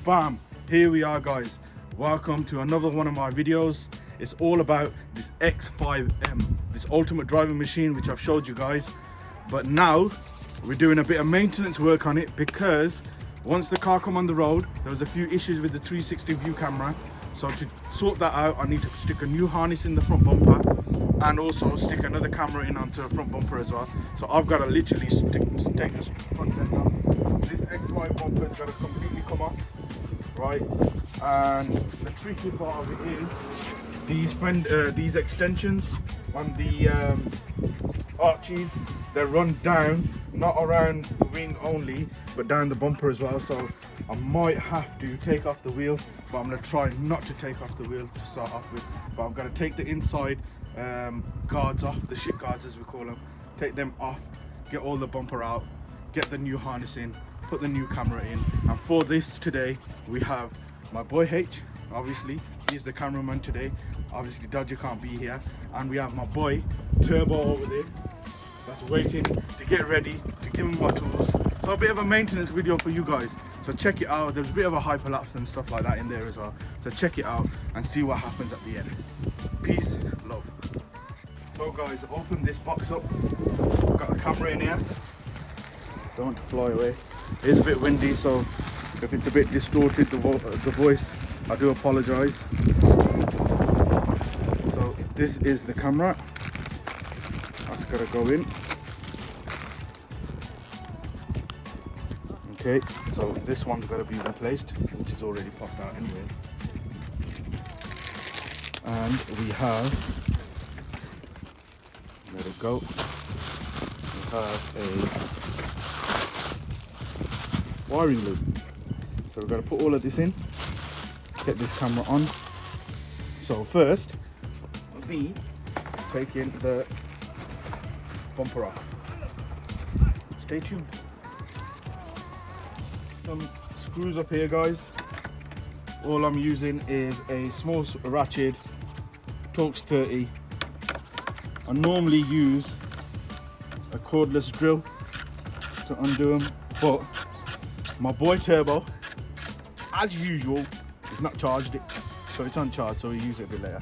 Bam, here we are guys. Welcome to another one of my videos. It's all about this X5M, this ultimate driving machine which I've showed you guys. But now we're doing a bit of maintenance work on it because once the car come on the road, there was a few issues with the 360 view camera. So to sort that out, I need to stick a new harness in the front bumper and also stick another camera in onto the front bumper as well. So I've got to literally take this front end off. This X5 bumper has got to completely come off, right? And the tricky part of it is these extensions on the arches, they run down, not around the wing only, but down the bumper as well. So I might have to take off the wheel, but I'm going to try not to take off the wheel to start off with. But I've got to take the inside guards off, the shit guards as we call them, take them off, get all the bumper out, get the new harness in, put the new camera in. And for this today, we have my boy H, obviously, he's the cameraman today. Obviously Dodger can't be here. And we have my boy Turbo over there, that's waiting to get ready to give him my tools. So a bit of a maintenance video for you guys. So check it out. There's a bit of a hyperlapse and stuff like that in there as well. So check it out and see what happens at the end. Peace, love. So guys, open this box up. I've got the camera in here. Don't want to fly away. It's a bit windy, so if it's a bit distorted, the voice, I do apologize. So this is the camera. That's gotta go in. Okay, so this one's gotta be replaced, which is already popped out anyway. And we have, let it go. We have a wiring loop. So we're gonna put all of this in, get this camera on. So first, I'll be taking the bumper off. Stay tuned. Some screws up here guys. All I'm using is a small ratchet Torx 30. I normally use a cordless drill to undo them, but my boy Turbo, as usual, is not charged it, so it's uncharged, so we use it a bit later.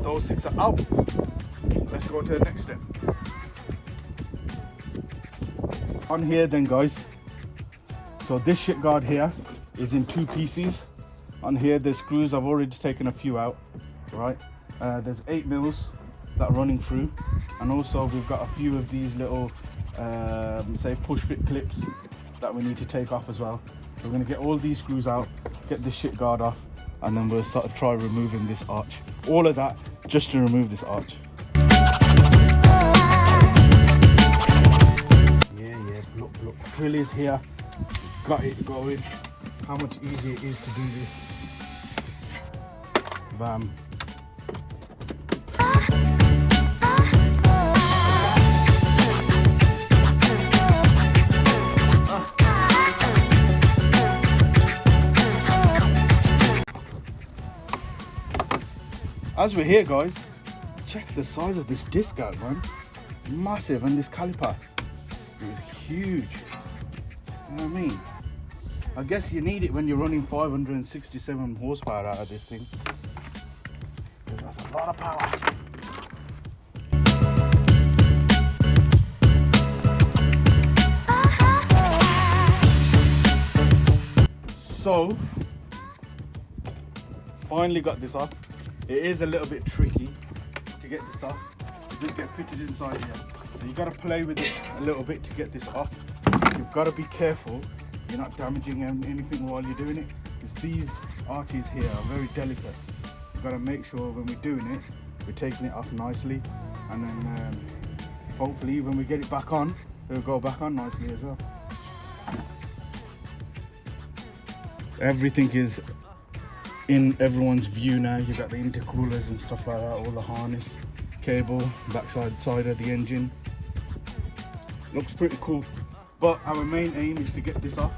Those six are out. Let's go to the next step. On here then guys, so this shit guard here is in two pieces. On here there's screws, I've already taken a few out, right? There's 8 mils that are running through, and also we've got a few of these little say push fit clips that we need to take off as well. So we're going to get all these screws out, get this shit guard off, and then we'll sort of try removing this arch. All of that just to remove this arch. Yeah, look, drill is here, got it going. How much easier it is to do this. Bam. As we're here guys, check the size of this disc out, man. Massive, and this caliper is huge. You know what I mean? I guess you need it when you're running 567 horsepower out of this thing, because that's a lot of power. So, finally got this off. It is a little bit tricky to get this off. It does get fitted inside here, so you got to play with it a little bit to get this off. You've got to be careful you're not damaging anything while you're doing it, because these arches here are very delicate. You've got to make sure when we're doing it, we're taking it off nicely, and then hopefully when we get it back on, it'll go back on nicely as well. Everything is in everyone's view now. You've got the intercoolers and stuff like that, all the harness, cable, side of the engine. Looks pretty cool. But our main aim is to get this off.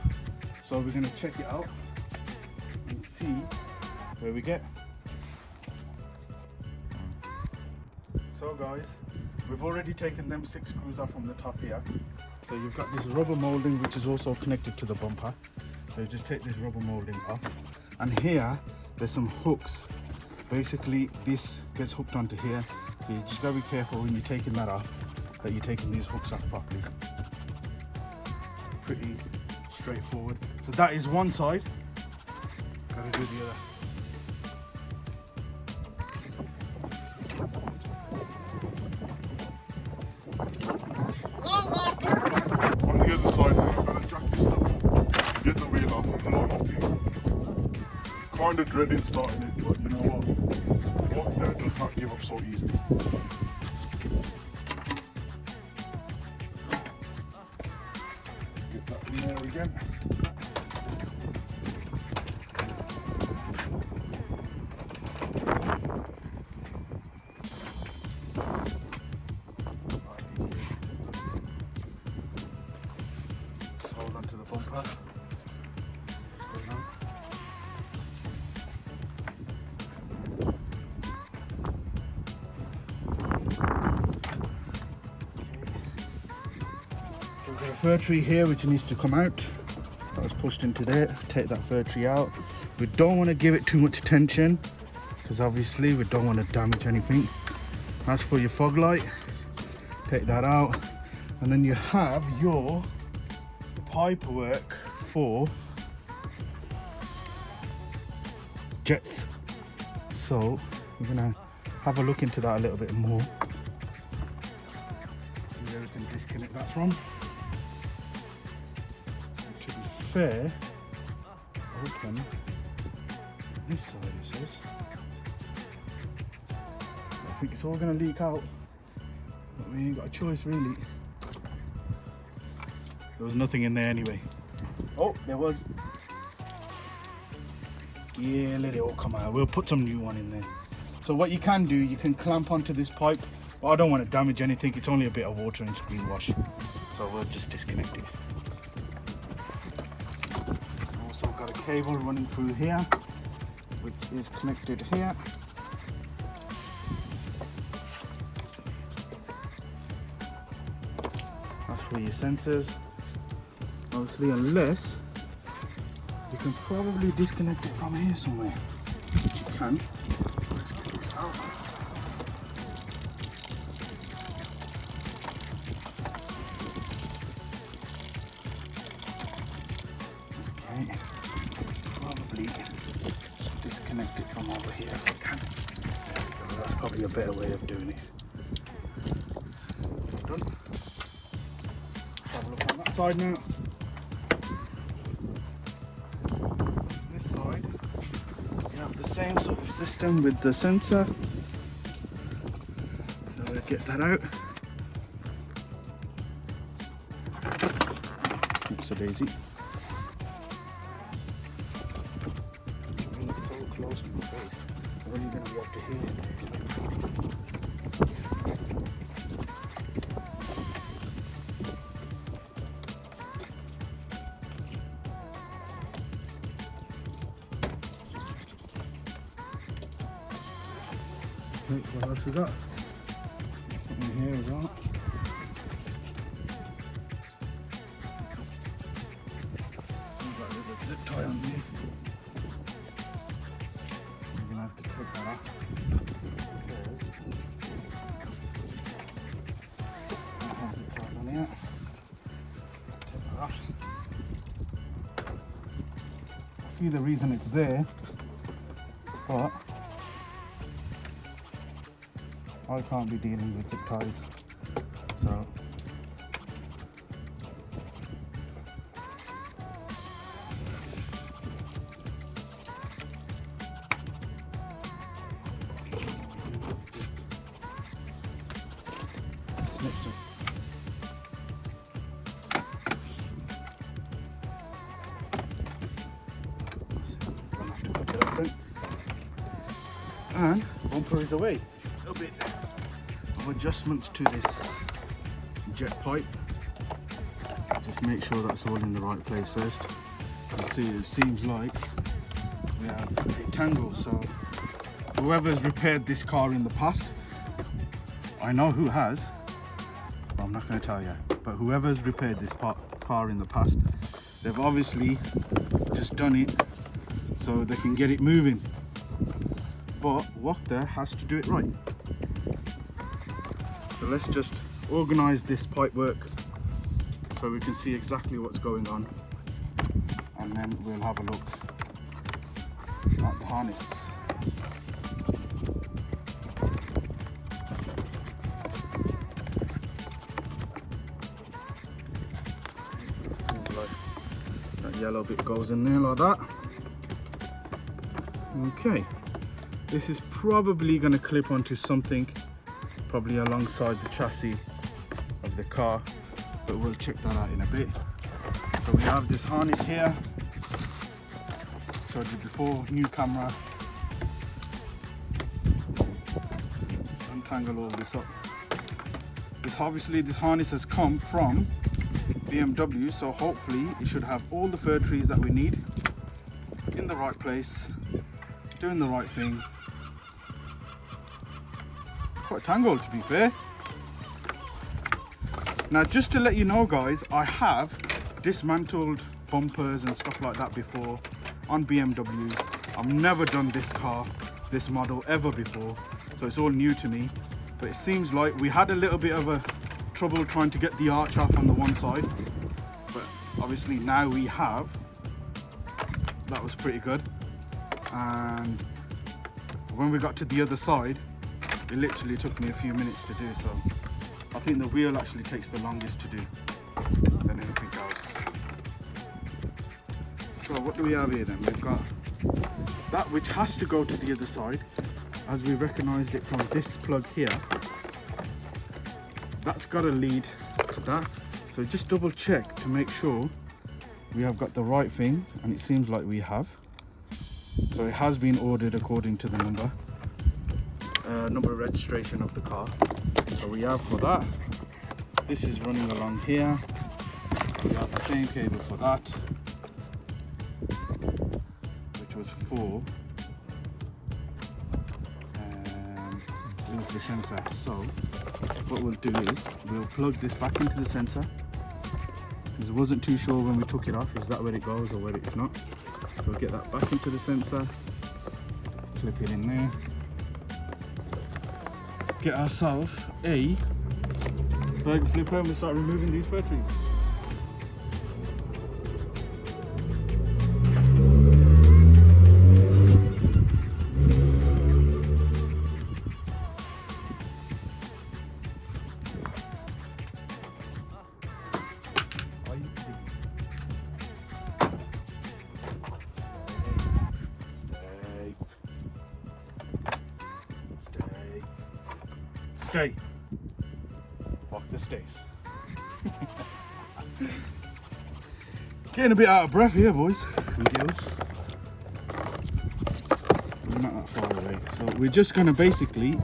So we're going to check it out and see where we get. So guys, we've already taken them 6 screws off from the top here. So you've got this rubber molding which is also connected to the bumper. So you just take this rubber molding off, and here there's some hooks. Basically this gets hooked onto here, so you just gotta be careful when you're taking that off, that you're taking these hooks off properly. Pretty straightforward. So that is one side, gotta do the other. On the other side now, I'm gonna jack this up, get the wheel off and load it in. Kind of dreaded starting it, but you know what? Waqta does not give up so easily. Get that in there again. Hold on to the bumper. What's going on? So we've got a fir tree here which needs to come out. That was pushed into there. Take that fir tree out. We don't want to give it too much tension because obviously we don't want to damage anything. That's for your fog light. Take that out, and then you have your pipe work for jets. So we're gonna have a look into that a little bit more. See where we can disconnect that from. To be fair, open this side, it says. I think it's all gonna leak out, but we ain't got a choice really. There was nothing in there anyway. Oh, there was. Yeah, let it all come out. We'll put some new one in there. So what you can do, you can clamp onto this pipe. Well, I don't want to damage anything. It's only a bit of water and screen wash. So we'll just disconnect it. Also got a cable running through here, which is connected here. That's for your sensors. Obviously, unless you can probably disconnect it from here somewhere, which you can. Let's get this out. Okay, probably disconnect it from over here if I can. That's probably a better way of doing it. Done. Have a look on that side now. Same sort of system with the sensor, so we'll get that out. Oops, a daisy. It's so close to the face. When are you going to be up to here? What else we got? Something here as well. Seems like there's a zip tie on there. You're gonna have to take that off because I don't have zip ties on here. Take that off. I see the reason it's there, but I can't be dealing with zip ties, so snips it. Don't have to cut it off then. And bumper is away. A little bit of adjustments to this jet pipe. Just make sure that's all in the right place first. You see, it seems like we have a tangle, so whoever's repaired this car in the past, I know who has, but I'm not going to tell you. But whoever's repaired this car in the past, they've obviously just done it so they can get it moving. But Waqta has to do it right. So let's just organize this pipe work so we can see exactly what's going on, and then we'll have a look at the harness. Seems like that yellow bit goes in there like that. Okay, this is probably going to clip onto something, probably alongside the chassis of the car, but we'll check that out in a bit. So we have this harness here, showed you before, new camera. Untangle all this up. This harness has come from BMW, so hopefully it should have all the fir trees that we need in the right place, doing the right thing. Quite tangled, to be fair. Now, just to let you know, guys, I have dismantled bumpers and stuff like that before on BMWs. I've never done this car, this model, ever before, so it's all new to me. But it seems like we had a little bit of a trouble trying to get the arch up on the one side, but obviously now we have. That was pretty good. And when we got to the other side, it literally took me a few minutes to do, so I think the wheel actually takes the longest to do than anything else. So what do we have here then? We've got that which has to go to the other side, as we recognized it from this plug here. That's got to lead to that, so just double check to make sure we have got the right thing, and it seems like we have. So it has been ordered according to the number registration of the car. So we have for that. This is running along here. We have the same cable for that, which was for it was the sensor. So what we'll do is we'll plug this back into the sensor, because I wasn't too sure when we took it off, is that where it goes or where it's not. So we'll get that back into the sensor, clip it in there, get ourselves a burger flipper, and we'll start removing these fir trees. Stay. Waqta stays. Getting a bit out of breath here, boys and girls. We're not that far away. So we're just going to basically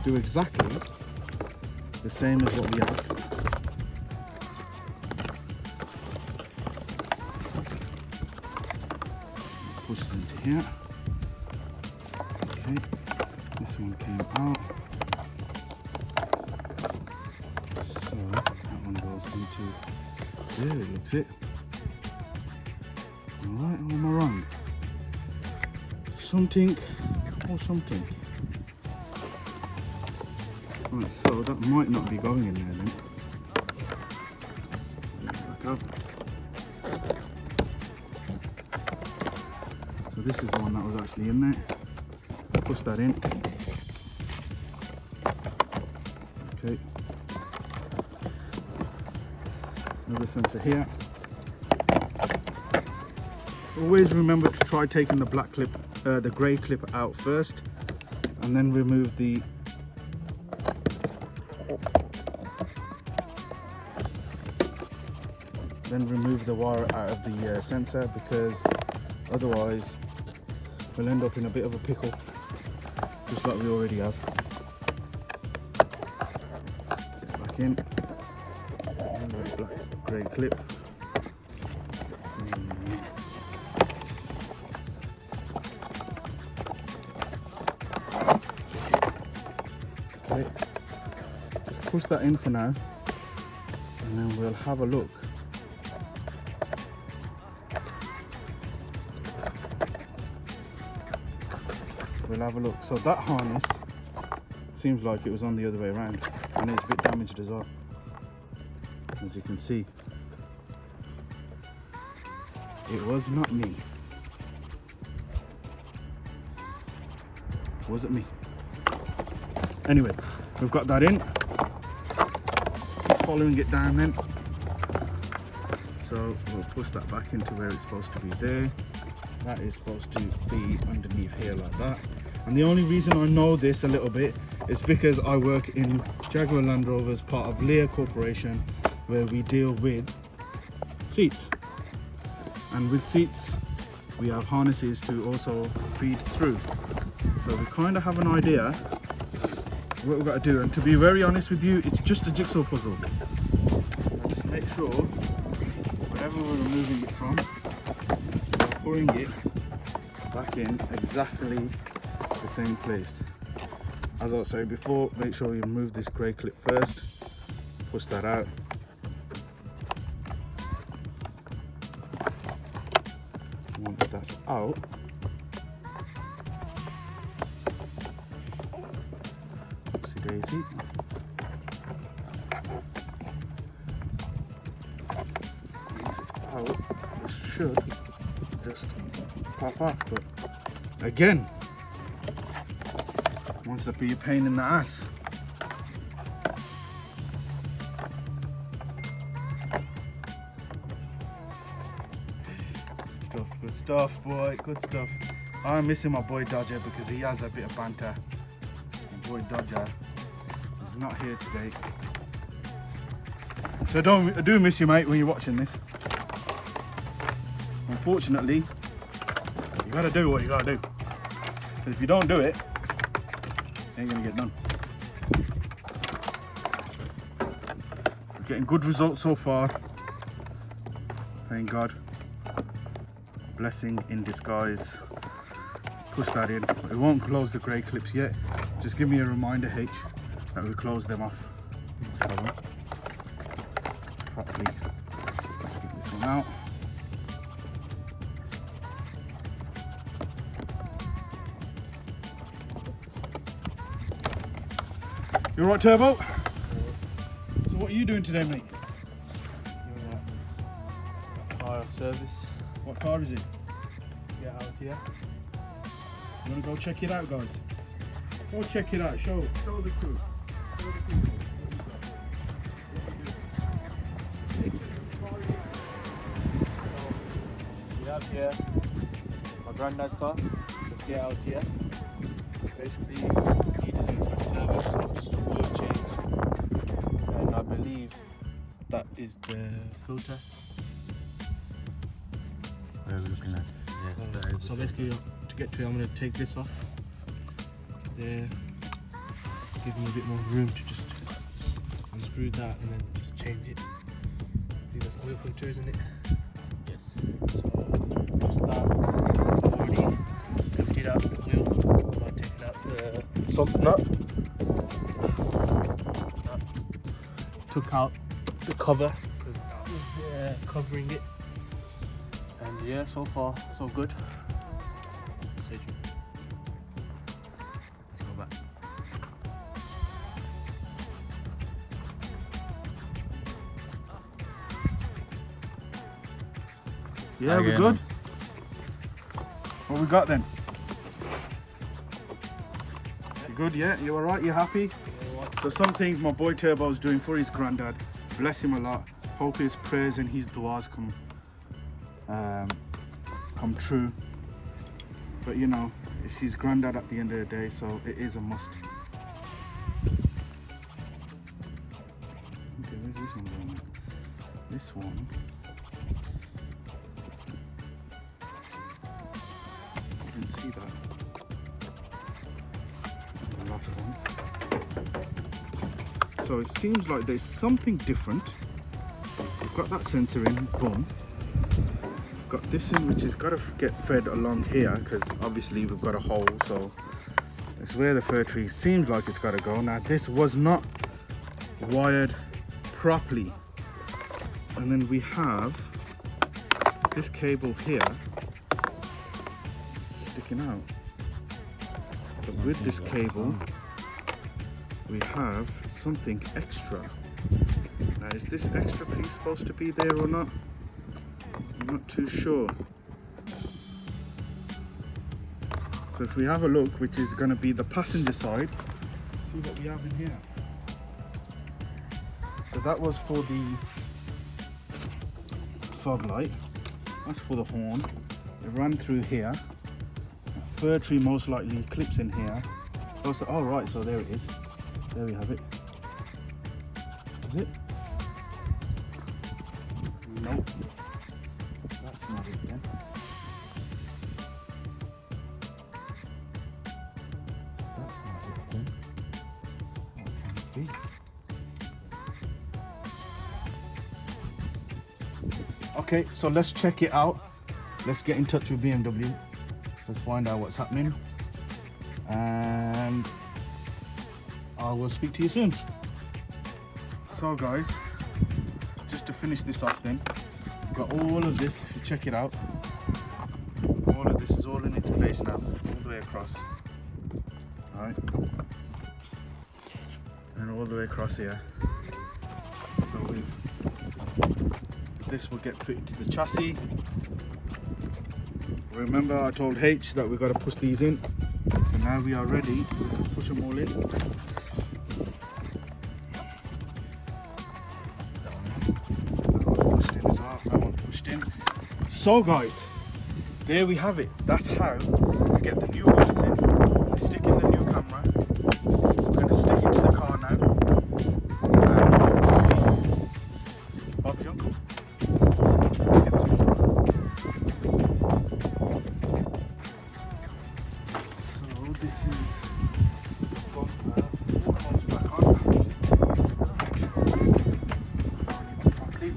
do exactly the same as what we have. Push it into here. Okay, this one came out. So that one goes into there, it looks it. Alright, or am I wrong? Something or something. Right, so that might not be going in there then. Back up. So this is the one that was actually in there. Push that in. Okay. Another sensor here. Always remember to try taking the black clip, the grey clip out first, and then remove the wire out of the sensor, because otherwise we'll end up in a bit of a pickle, just like we already have. Get back in. Black grey clip. Okay. push that in for now, and then we'll have a look. We'll have a look. So that harness seems like it was on the other way around, and it's a bit damaged as well, as you can see. It was not me. It wasn't me. Anyway, we've got that in. Keep following it down then. So we'll push that back into where it's supposed to be there. That is supposed to be underneath here like that. And the only reason I know this a little bit is because I work in Jaguar Land Rover as part of Lear Corporation, where we deal with seats. And with seats, we have harnesses to also feed through. So we kind of have an idea what we've got to do. And to be very honest with you, it's just a jigsaw puzzle. Now just make sure wherever we're removing it from, we're pouring it back in exactly the same place. As I said before, make sure you remove this grey clip first, push that out. Once that's out, oopsie daisy. Once it's out, this should just pop off, but again, wants to be a pain in the ass. Good stuff, boy, good stuff. I'm missing my boy Dodger because he has a bit of banter. My boy Dodger is not here today. So I do miss you, mate, when you're watching this. Unfortunately, you gotta do what you gotta do. Because if you don't do it, it ain't gonna get done. We're getting good results so far. Thank God. Blessing in disguise. Push that in. We won't close the grey clips yet. Just give me a reminder, H, that we close them off properly. Let's get this one out. You alright, Turbo? So what are you doing today, mate? Car service. What car is it? Yeah, out here. You want to go check it out, guys? Go check it out. Show the crew. Show the crew. We have here my granddad's car. It's a Seat out here. Basically, needed a quick service, just a oil change, and I believe that is the filter. What are we looking at? Yes, that is. So basically, to get to it, I'm going to take this off. There, give me a bit more room to just unscrew that and then just change it. I think that's oil filter, isn't it? Yes. So just that. Already emptied out the oil. I'll take out the sump nut. That took out the cover because that was covering it. And yeah, so far so good. Let's go back. Yeah, we're good. What we got then? You good? Yeah, you alright? You happy? So something my boy Turbo's doing for his granddad. Bless him a lot. Hope his prayers and his du'as come true. But you know, it's his granddad at the end of the day, so it is a must. Okay, where's this one going? This one. I didn't see that. The last one. So it seems like there's something different. We've got that sensor in, boom. We've got this in, which has got to get fed along here, because obviously we've got a hole, so it's where the fir tree seems like it's got to go. Now this was not wired properly. And then we have this cable here sticking out. But with this cable, we have something extra. Now, is this extra piece supposed to be there or not? I'm not too sure. So if we have a look, which is going to be the passenger side, see what we have in here. So that was for the fog light. That's for the horn. It ran through here. A fir tree most likely clips in here. Also, oh right, so there it is. There we have it. Is it? Nope. That's not it then. That's not it then. What can it be? Okay, so let's check it out. Let's get in touch with BMW. Let's find out what's happening. And I will speak to you soon. So guys, just to finish this off then, I've got all of this, if you check it out, all of this is all in its place now, all the way across. Alright. And all the way across here. So this will get fitted to the chassis. Remember I told H that we've got to push these in. So now we are ready, we can push them all in. So guys, there we have it. That's how we get the new ones in. We stick in the new camera. We're going to stick it to the car now. And Bob's uncle. Let's get this one. So this is bumper. Almost back on. Properly.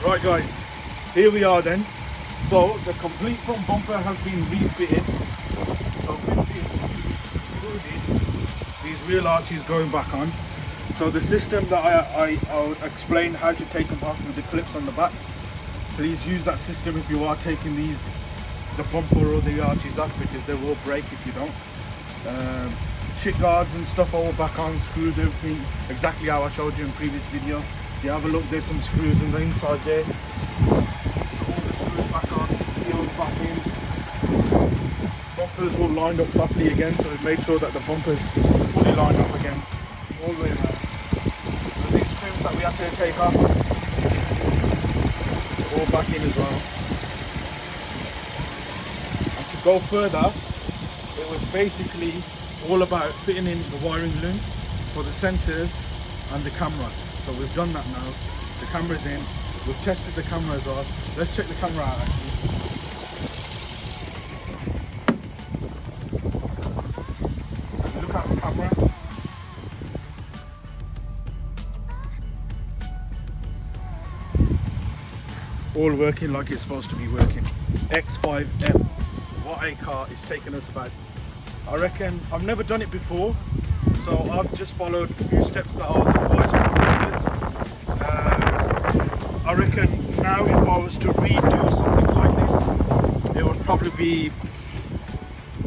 Right guys, here we are then. So the complete front bumper has been refitted. So with this included, these rear arches going back on. So the system that I'll explain how to take them off with the clips on the back. Please use that system if you are taking the bumper or the arches off, because they will break if you don't. Shit guards and stuff all back on, screws, everything exactly how I showed you in previous video. If you have a look, there's some screws in the inside there. So all the screws back on, wheels back in. Bumpers all lined up properly again, so we've made sure that the bumper's fully lined up again, all the way around. There's these trims that we have to take off. It's all back in as well. And to go further, it was basically all about fitting in the wiring loom for the sensors and the camera. So we've done that now. The camera's in. We've tested the camera as well. Let's check the camera out actually. Look at the camera. All working like it's supposed to be working. X5M. What a car. It's taken us about, I reckon, I've never done it before. So I've just followed a few steps that I was advised from others. I reckon now if I was to redo something like this, it would probably be,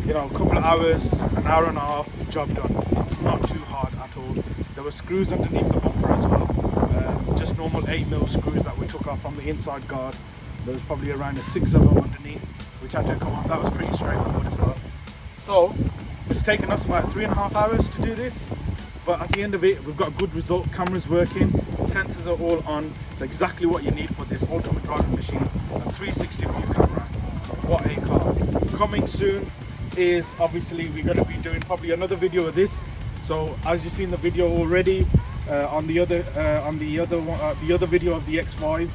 you know, a couple of hours, an hour and a half, job done. It's not too hard at all. There were screws underneath the bumper as well. Just normal 8mm screws that we took off from the inside guard. There was probably around 6 of them underneath, which had to come off. That was pretty straightforward as well. So it's taken us about 3.5 hours to do this, but at the end of it, we've got a good result. Camera's working, sensors are all on. It's exactly what you need for this ultimate driving machine. A 360 view camera. What a car. Coming soon is obviously we're going to be doing probably another video of this. So as you've seen the video already on the other video of the X5,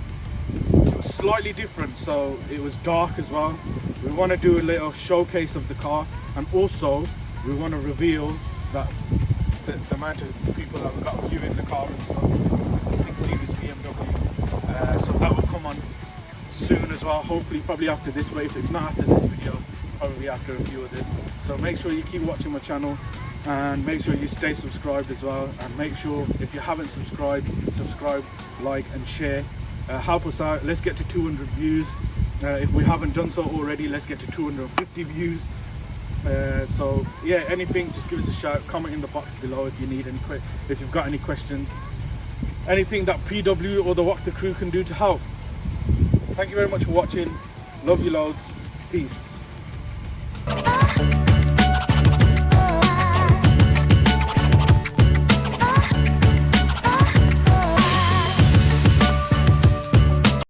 slightly different, so it was dark as well. We want to do a little showcase of the car, and also we want to reveal that the amount of people that we got viewing the car and stuff. 6 Series BMW. So that will come on soon as well. Hopefully, probably after this, but if it's not after this video, probably after a few of this. So make sure you keep watching my channel, and make sure you stay subscribed as well, and make sure if you haven't subscribed, subscribe, like and share. Help us out. Let's get to 200 views. If we haven't done so already, let's get to 250 views. So yeah, anything, just give us a shout. Comment in the box below if you need any if you've got any questions, anything that PW or the Waqta crew can do to help. Thank you very much for watching. Love you loads. Peace.